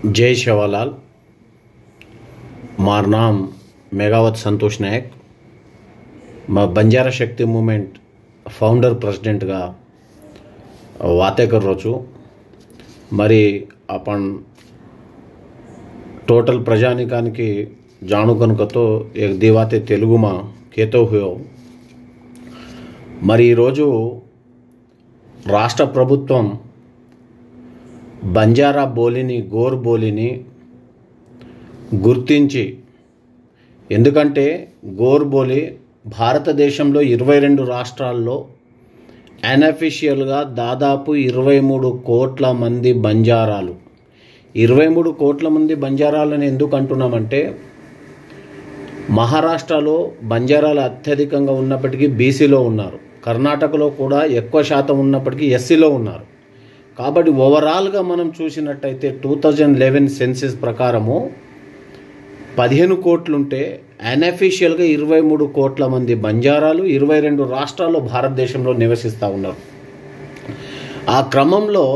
जय शेवालाल। मार नाम मेघावत संतोष नायक। मैं बंजारा शक्ति मूवमेंट फाउंडर प्रेसिडेंट गा वाते कर रोचू। मरी अपन टोटल प्रजानिकानिकी जाणु कनुकतो एक दिवाते तेलुगु मा केतो हुयो। मरी रोजू राष्ट्र प्रभुत्वम బంజారా బోలిని గోర్ బోలిని గుర్తించి, ఎందుకంటే గోర్ బోలి భారతదేశంలో 22 రాష్ట్రాల్లో అన్అఫీషియల్గా దాదాపు 23 కోట్ల మంది బంజారాలు. 23 కోట్ల మంది బంజారాలని ఎందుకు అంటున్నామంటే, మహారాష్ట్రలో బంజారాలు అత్యధికంగా ఉన్నప్పటికీ బీసీలో ఉన్నారు, కర్ణాటకలో కూడా ఎక్కువ శాతం ఉన్నప్పటికీ ఎస్సీలో ఉన్నారు. కాబట్టి ఓవరాల్గా మనం చూసినట్టయితే 2011 సెన్సెస్ ప్రకారము 15 కోట్లుంటే అన్అఫీషియల్గా 23 కోట్ల మంది బంజారాలు 22 రాష్ట్రాల్లో భారతదేశంలో నివసిస్తూ ఉన్నారు. ఆ క్రమంలో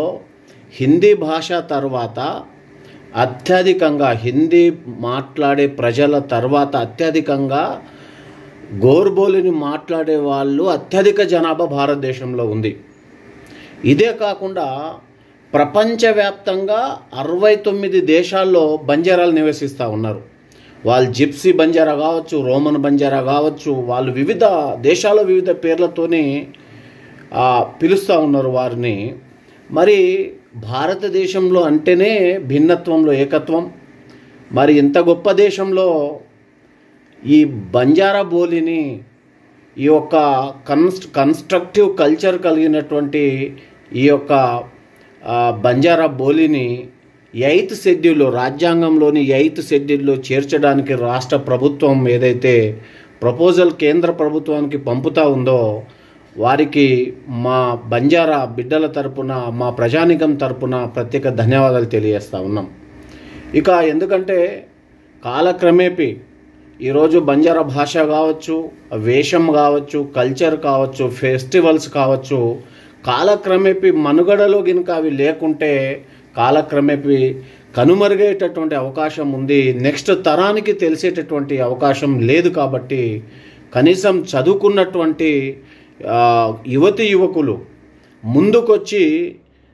హిందీ భాష తర్వాత అత్యధికంగా, హిందీ మాట్లాడే ప్రజల తర్వాత అత్యధికంగా గోర్బోలిని మాట్లాడే వాళ్ళు అత్యధిక జనాభా భారతదేశంలో ఉంది. ఇదే కాకుండా ప్రపంచవ్యాప్తంగా 69 దేశాల్లో బంజారాలు నివసిస్తూ ఉన్నారు. వాళ్ళు జిప్సీ బంజారా కావచ్చు, రోమన్ బంజారా కావచ్చు, వాళ్ళు వివిధ దేశాల వివిధ పేర్లతోని పిలుస్తూ ఉన్నారు వారిని. మరి భారతదేశంలో అంటేనే భిన్నత్వంలో ఏకత్వం. మరి ఇంత గొప్ప దేశంలో ఈ బంజారా బోలిని, ఈ యొక్క కన్స్ట్రక్టివ్ కల్చర్ కలిగినటువంటి ఈ యొక్క బంజారా బోలిని 8th షెడ్యూల్లో, రాజ్యాంగంలోని 8th షెడ్యూల్లో చేర్చడానికి రాష్ట్ర ప్రభుత్వం ఏదైతే ప్రపోజల్ కేంద్ర ప్రభుత్వానికి పంపుతూ ఉందో వారికి మా బంజారా బిడ్డల తరపున, మా ప్రజానికం తరపున ప్రత్యేక ధన్యవాదాలు తెలియజేస్తూ ఉన్నాం. ఇక ఎందుకంటే కాలక్రమేపీ ఈరోజు బంజారా భాష కావచ్చు, వేషం కావచ్చు, కల్చర్ కావచ్చు, ఫెస్టివల్స్ కావచ్చు, కాలక్రమేపీ మనుగడలో గినక అవి లేకుంటే కాలక్రమేపీ కనుమరుగయ్యేటటువంటి అవకాశం ఉంది. నెక్స్ట్ తరానికి తెలిసేటటువంటి అవకాశం లేదు. కాబట్టి కనీసం చదువుకున్నటువంటి యువతి యువకులు ముందుకొచ్చి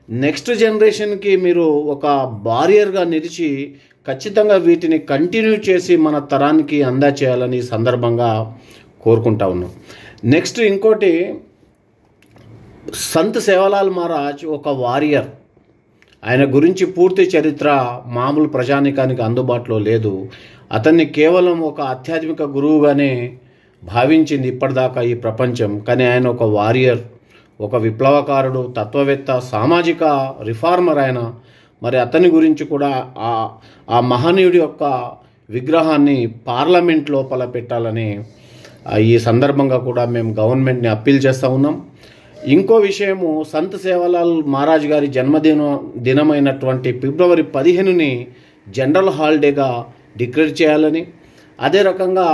నెక్స్ట్ జనరేషన్కి మీరు ఒక బారియర్గా నిలిచి ఖచ్చితంగా వీటిని కంటిన్యూ చేసి మన తరానికి అందచేయాలని సందర్భంగా కోరుకుంటా ఉన్నాం. నెక్స్ట్ ఇంకోటి, సంత్ సేవాలాల్ మహారాజ్ ఒక వారియర్. ఆయన గురించి పూర్తి చరిత్ర మామూలు ప్రజానికానికి అందుబాటులో లేదు. అతన్ని కేవలం ఒక ఆధ్యాత్మిక గురువుగానే భావించింది ఇప్పటిదాకా ఈ ప్రపంచం. కానీ ఆయన ఒక వారియర్, ఒక విప్లవకారుడు, తత్వవేత్త, సామాజిక రిఫార్మర్ ఆయన. మరి అతని గురించి కూడా ఆ మహనీయుడి యొక్క విగ్రహాన్ని పార్లమెంట్ లోపల పెట్టాలని ఈ సందర్భంగా కూడా మేము గవర్నమెంట్ని అప్పీల్ చేస్తూ ఉన్నాం. ఇంకో విషయము, సంత్ సేవాలాల్ మహారాజ్ గారి దినమైనటువంటి ఫిబ్రవరి 15ని జనరల్ హాలిడేగా డిక్లేర్ చేయాలని, అదే రకంగా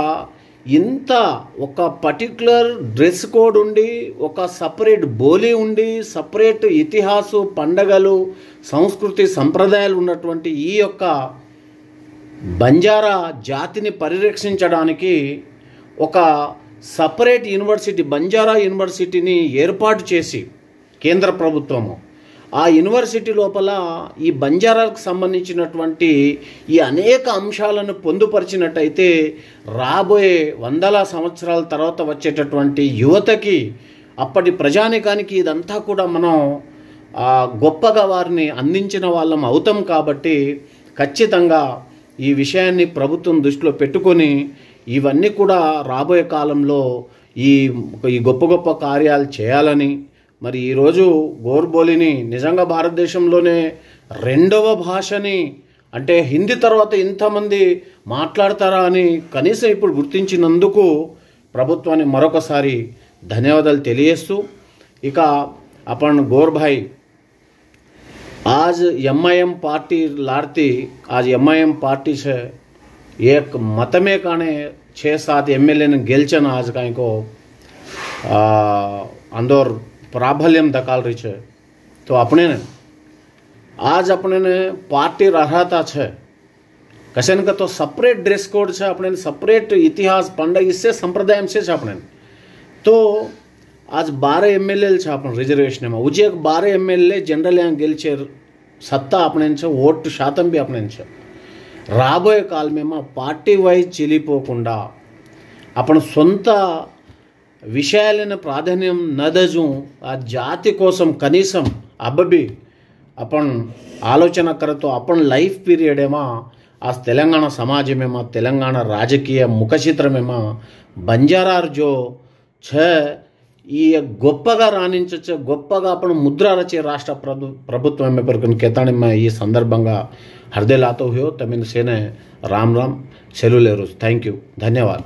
ఇంత ఒక పర్టిక్యులర్ డ్రెస్ కోడ్ ఉండి, ఒక సపరేట్ బోలీ ఉండి, సపరేట్ ఇతిహాసు, పండగలు, సంస్కృతి, సంప్రదాయాలు ఉన్నటువంటి ఈ యొక్క బంజారా జాతిని పరిరక్షించడానికి ఒక సపరేట్ యూనివర్సిటీ, బంజారా యూనివర్సిటీని ఏర్పాటు చేసి కేంద్ర ప్రభుత్వము ఆ యూనివర్సిటీ లోపల ఈ బంజారాలకు సంబంధించినటువంటి ఈ అనేక అంశాలను పొందుపరిచినట్టయితే రాబోయే వందల సంవత్సరాల తర్వాత వచ్చేటటువంటి యువతకి, అప్పటి ప్రజానికానికి ఇదంతా కూడా మనం గొప్పగా వారిని అందించిన వాళ్ళం అవుతాం. కాబట్టి ఖచ్చితంగా ఈ విషయాన్ని ప్రభుత్వం దృష్టిలో పెట్టుకొని ఇవన్నీ కూడా రాబోయే కాలంలో ఈ గొప్ప గొప్ప కార్యాలు చేయాలని, మరి ఈరోజు గోర్బోలిని నిజంగా భారతదేశంలోనే 2వ భాషని, అంటే హిందీ తర్వాత ఇంతమంది మాట్లాడతారా అని కనీసం ఇప్పుడు గుర్తించినందుకు ప్రభుత్వాన్ని మరొకసారి ధన్యవాదాలు తెలియజేస్తూ, ఇక अपन गौर भाई आज एमआईएम पार्टी लाड़ती, आज एमआईएम पार्टी से एक मत में काने 6-7 एमएलए ने गेलचन आज कहीं को अंदर प्राबल्यम दकाल रही है. तो अपने ने आज अपने ने पार्टी अर्हता है कशन का तो सेपरेट ड्रेस कोड है अपने सेपरेट इतिहास पंडग इससे संप्रदाय से अपने तो आज 12 MLA अपन रिजर्वेशन में उजे 12 MLA जनरल यहाँ गेलचे सत्ता अपने ओट शातम भी अपने राबोये काल में पार्टी वाइज चिलीपोकुंडा अपन सొంత विषयाలను प्राधान्यम नदजू आ जाति कोसम कनीसम अब भी अपन आलोचना करे तो अपन लाइफ पीरियड में आज तेलंगाना समाज में तेलंगाना राजकीय मुखचित्र में बंजारा जो ఈ గొప్పగా రాణించచ్చు గొప్పగా अपन मुद्रा रचे राष्ट्र प्रभुत्व में पर केताणी में ये संदर्भंगा हृदय लातो हुयो तमिन सेने राम राम सेलुलेरू थैंक यू धन्यवाद।